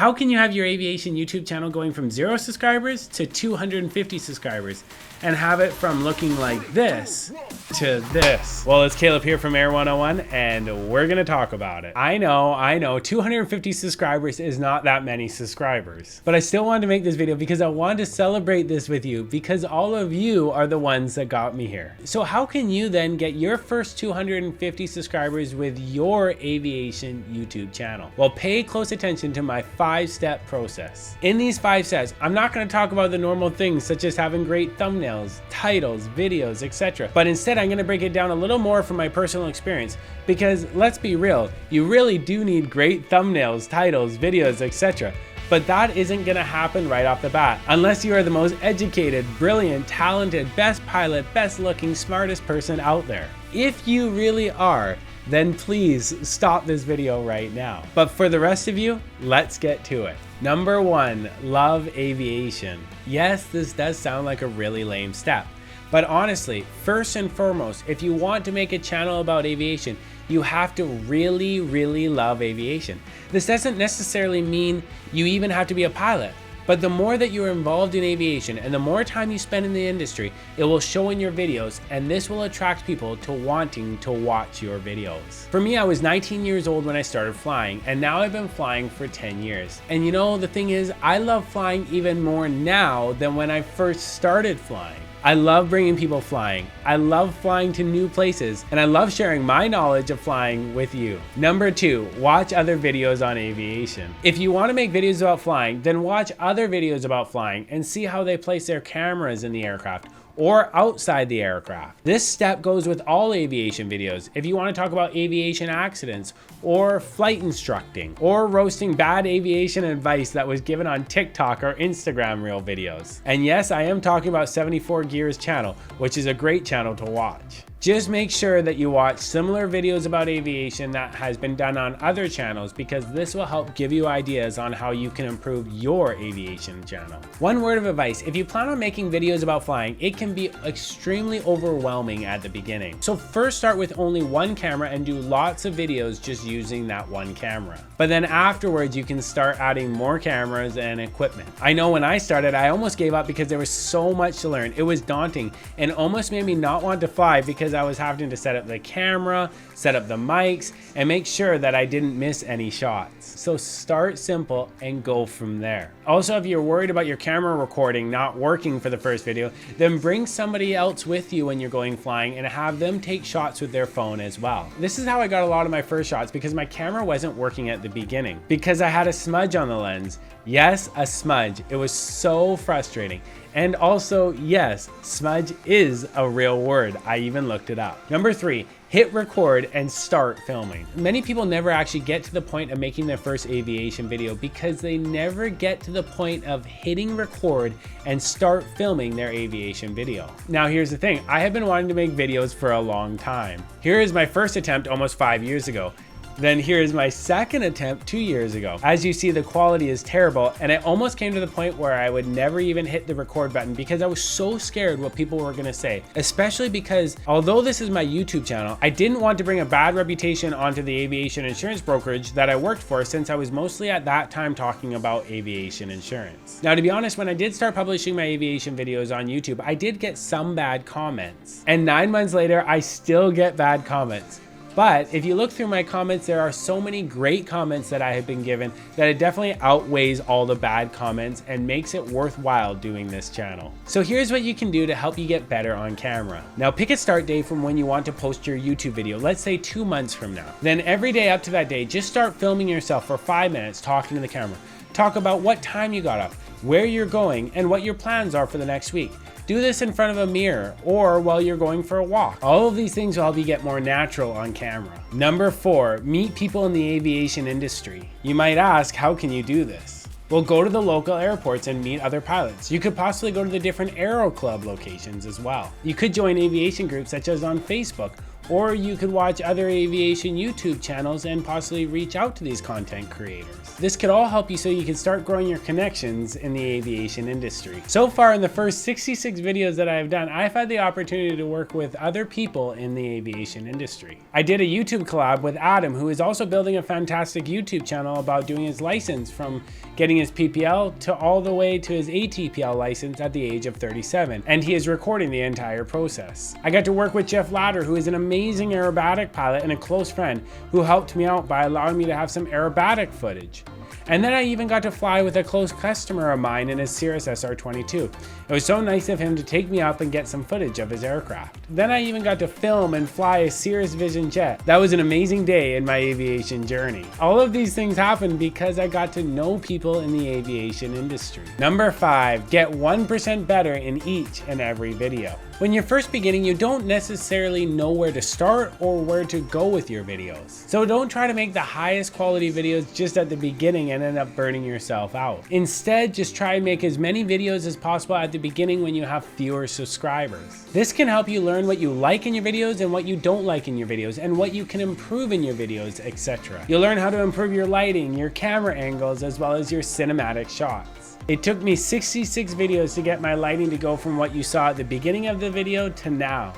How can you have your aviation YouTube channel going from 0 subscribers to 250 subscribers and have it from looking like this to this? Well, it's Caleb here from Air 101 and we're gonna talk about it. I know, 250 subscribers is not that many subscribers, but I still wanted to make this video because I wanted to celebrate this with you because all of you are the ones that got me here. So how can you then get your first 250 subscribers with your aviation YouTube channel? Well, pay close attention to my 5-step process. In these 5 steps, I'm not going to talk about the normal things such as having great thumbnails, titles, videos, etc. But instead, I'm going to break it down a little more from my personal experience because let's be real, you really do need great thumbnails, titles, videos, etc. But that isn't gonna happen right off the bat unless you are the most educated, brilliant, talented, best pilot, best looking, smartest person out there. If you really are, then please stop this video right now. But for the rest of you, let's get to it. Number 1, love aviation. Yes, this does sound like a really lame step. But honestly, first and foremost, if you want to make a channel about aviation, you have to really love aviation. This doesn't necessarily mean you even have to be a pilot, but the more that you're involved in aviation and the more time you spend in the industry, it will show in your videos, and this will attract people to wanting to watch your videos. For me, I was 19 years old when I started flying, and now I've been flying for 10 years. And you know, the thing is, I love flying even more now than when I first started flying. I love bringing people flying. I love flying to new places, and I love sharing my knowledge of flying with you. Number 2, watch other videos on aviation. If you want to make videos about flying, then watch other videos about flying and see how they place their cameras in the aircraft or outside the aircraft. This step goes with all aviation videos. If you want to talk about aviation accidents or flight instructing or roasting bad aviation advice that was given on TikTok or Instagram reel videos. And yes, I am talking about 74 Gears channel, which is a great channel to watch. Just make sure that you watch similar videos about aviation that has been done on other channels because this will help give you ideas on how you can improve your aviation channel. One word of advice, if you plan on making videos about flying, it can be extremely overwhelming at the beginning. So first start with only one camera and do lots of videos just using that one camera. But then afterwards, you can start adding more cameras and equipment. I know when I started, I almost gave up because there was so much to learn. It was daunting and almost made me not want to fly because I was having to set up the camera, set up the mics, and make sure that I didn't miss any shots. So start simple and go from there. Also, if you're worried about your camera recording not working for the first video, then bring somebody else with you when you're going flying and have them take shots with their phone as well. This is how I got a lot of my first shots because my camera wasn't working at the beginning because I had a smudge on the lens. Yes, a smudge. It was so frustrating. And also, yes, smudge is a real word. I even looked it up. Number 3, hit record and start filming. Many people never actually get to the point of making their first aviation video because they never get to the point of hitting record and start filming their aviation video. Now, here's the thing. I have been wanting to make videos for a long time. Here is my first attempt almost 5 years ago. Then here's my second attempt 2 years ago. As you see, the quality is terrible, and it almost came to the point where I would never even hit the record button because I was so scared what people were gonna say, especially because although this is my YouTube channel, I didn't want to bring a bad reputation onto the aviation insurance brokerage that I worked for since I was mostly at that time talking about aviation insurance. Now, to be honest, when I did start publishing my aviation videos on YouTube, I did get some bad comments. And 9 months later, I still get bad comments. But if you look through my comments, there are so many great comments that I have been given that it definitely outweighs all the bad comments and makes it worthwhile doing this channel. So here's what you can do to help you get better on camera. Now pick a start date from when you want to post your YouTube video, let's say 2 months from now. Then every day up to that day, just start filming yourself for 5 minutes talking to the camera. Talk about what time you got up, where you're going, and what your plans are for the next week. Do this in front of a mirror or while you're going for a walk. All of these things will help you get more natural on camera. Number 4, meet people in the aviation industry. You might ask, how can you do this? Well, go to the local airports and meet other pilots. You could possibly go to the different Aero Club locations as well. You could join aviation groups such as on Facebook or you could watch other aviation YouTube channels and possibly reach out to these content creators. This could all help you so you can start growing your connections in the aviation industry. So far in the first 66 videos that I've done, I've had the opportunity to work with other people in the aviation industry. I did a YouTube collab with Adam, who is also building a fantastic YouTube channel about doing his license from getting his PPL to all the way to his ATPL license at the age of 37, and he is recording the entire process. I got to work with Jeff Ladder, who is an amazing aerobatic pilot and a close friend who helped me out by allowing me to have some aerobatic footage. And then I even got to fly with a close customer of mine in his Cirrus SR-22. It was so nice of him to take me up and get some footage of his aircraft. Then I even got to film and fly a Cirrus Vision jet. That was an amazing day in my aviation journey. All of these things happened because I got to know people in the aviation industry. Number 5, get 1% better in each and every video. When you're first beginning, you don't necessarily know where to start or where to go with your videos. So don't try to make the highest quality videos just at the beginning and end up burning yourself out. Instead, just try and make as many videos as possible at the beginning when you have fewer subscribers. This can help you learn what you like in your videos and what you don't like in your videos and what you can improve in your videos, etc. You'll learn how to improve your lighting, your camera angles, as well as your cinematic shots. It took me 66 videos to get my lighting to go from what you saw at the beginning of the video to now.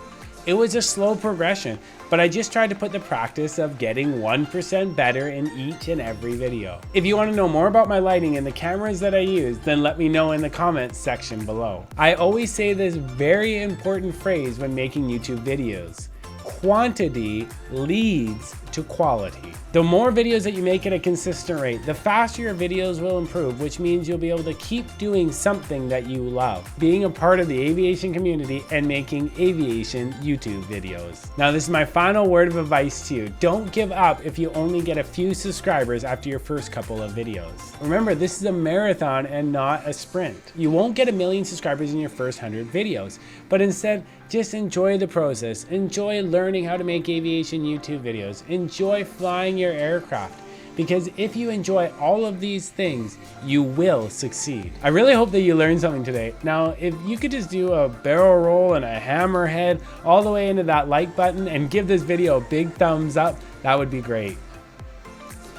It was a slow progression, but I just tried to put the practice of getting 1% better in each and every video. If you want to know more about my lighting and the cameras that I use, then let me know in the comments section below. I always say this very important phrase when making YouTube videos: quantity leads to quality. The more videos that you make at a consistent rate, the faster your videos will improve, which means you'll be able to keep doing something that you love, being a part of the aviation community and making aviation YouTube videos. Now, this is my final word of advice to you. Don't give up if you only get a few subscribers after your first couple of videos. Remember, this is a marathon and not a sprint. You won't get 1 million subscribers in your first 100 videos, but instead, just enjoy the process. Enjoy learning how to make aviation YouTube videos. Enjoy flying your aircraft, because if you enjoy all of these things, you will succeed. I really hope that you learned something today. Now, if you could just do a barrel roll and a hammerhead all the way into that like button and give this video a big thumbs up, that would be great.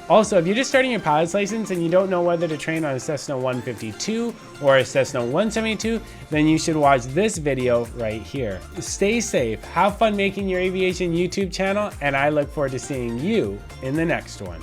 Also, if you're just starting your pilot's license and you don't know whether to train on a Cessna 152 or a Cessna 172, then you should watch this video right here. Stay safe, have fun making your aviation YouTube channel, and I look forward to seeing you in the next one.